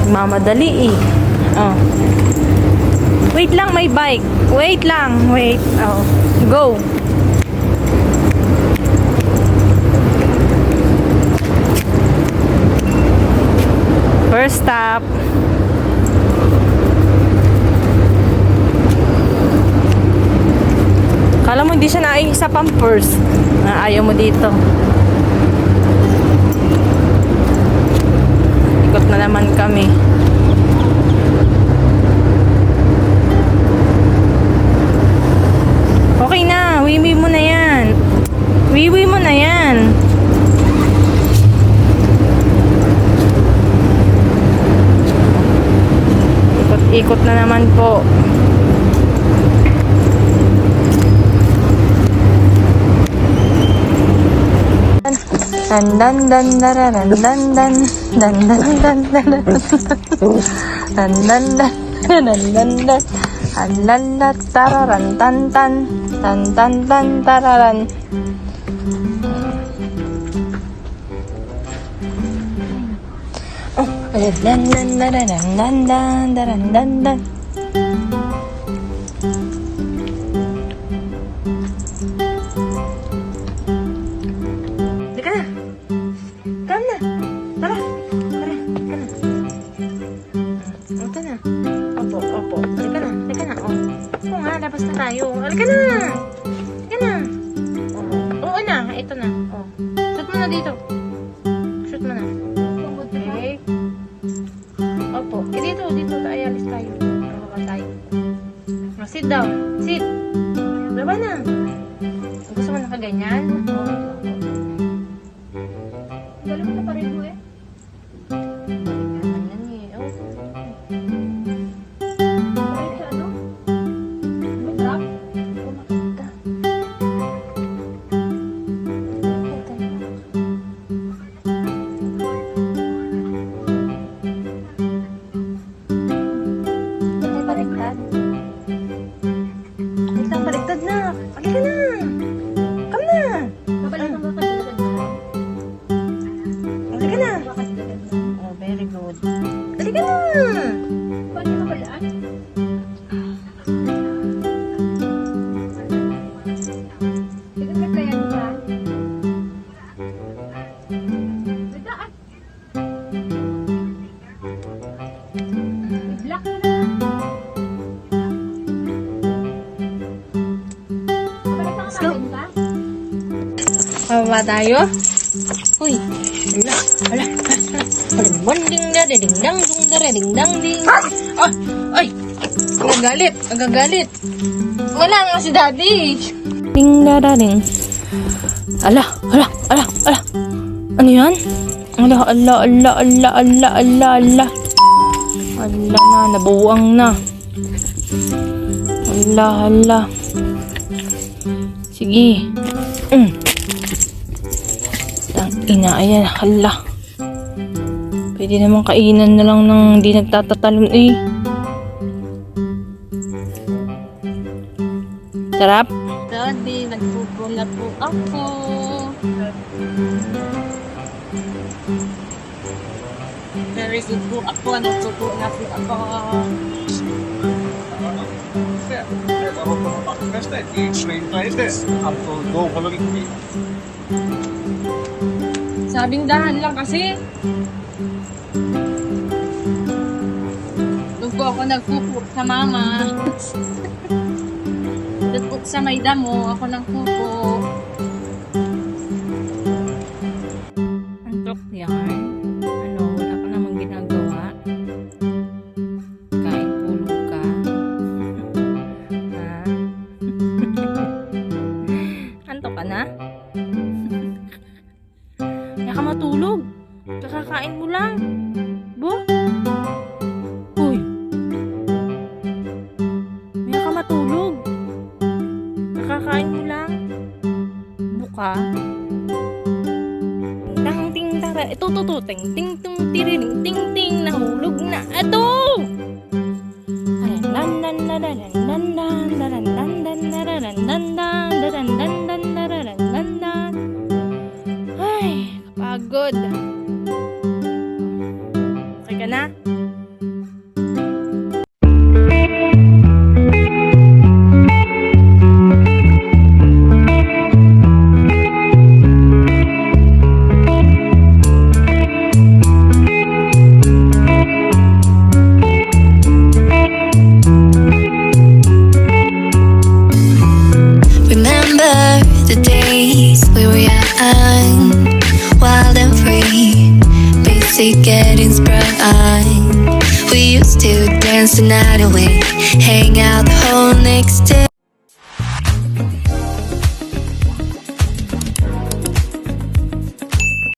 Mamadali eh. Oh. Wait lang, may bike. Wait lang, wait. Oh. Go. First stop. Kala mo hindi siya naayos sa Pampers. Ayaw mo dito. Ikot na naman kami. Okay na, wiwi mo na yan. Wiwi mo na yan. Ikot-ikot na naman po. Dan dan dan dan dan dan dan dan dan dan dan dan dan dan dan dan alala tararan tan tan tan tan tan tararan. Oh, dan dan dan dan dan dan dan dan dan. Labas na tayo. Halika na! Halika na! Oo na. Ito na. Oh. Shoot mo na dito. Shoot mo na. Okay. Opo. Dito. Dito tayo. Alis tayo. Bababa tayo. Sit down. Sit. Baba na. Gusto mo nakaganyan? Oo. Galing mo na pa rin mo eh. Baliktad na. Halika na. Come na. Halika na. Oh, very good. Halika na. Paano mo balaan? Pinagkakayan ka. Nagdaan. I-block na na. Pababa tayo. Uy. Hala. Ding da ding dang dung da ding dang ding. Ay. Agagalit. Wala nga si Daddy. Ding da ding. Ala. Ano 'yan? Ala. Ala na, nabuwang na. Ala. Sige. Ina, ayan, hala. Pwede naman kainan na lang ng di nagtatatalon eh. Sarap? Daddy, nagpupula po ako. Very good po ako. Nagpupula po ako. Sabing dahan lang kasi. Nung po ako nagpupo sa mama. Doon sa may damo, ako nagpupo. Antok yan. Ano, wala ka namang ginagawa. Kain tulog ka. Ha? Antok ka na? Kaya ka matulog. Kakakain mo lang. Bo? Uy. Kaya ka matulog. Kakakain mo lang. Buka. Tang ting tara. Ito ting ting tung tiriring ting ting nahulog na. Ito. Ay, pagod. Okay ka na? Remember the days we were young, wild and free, basic getting sprung. We used to dance the night away, hang out the whole next day.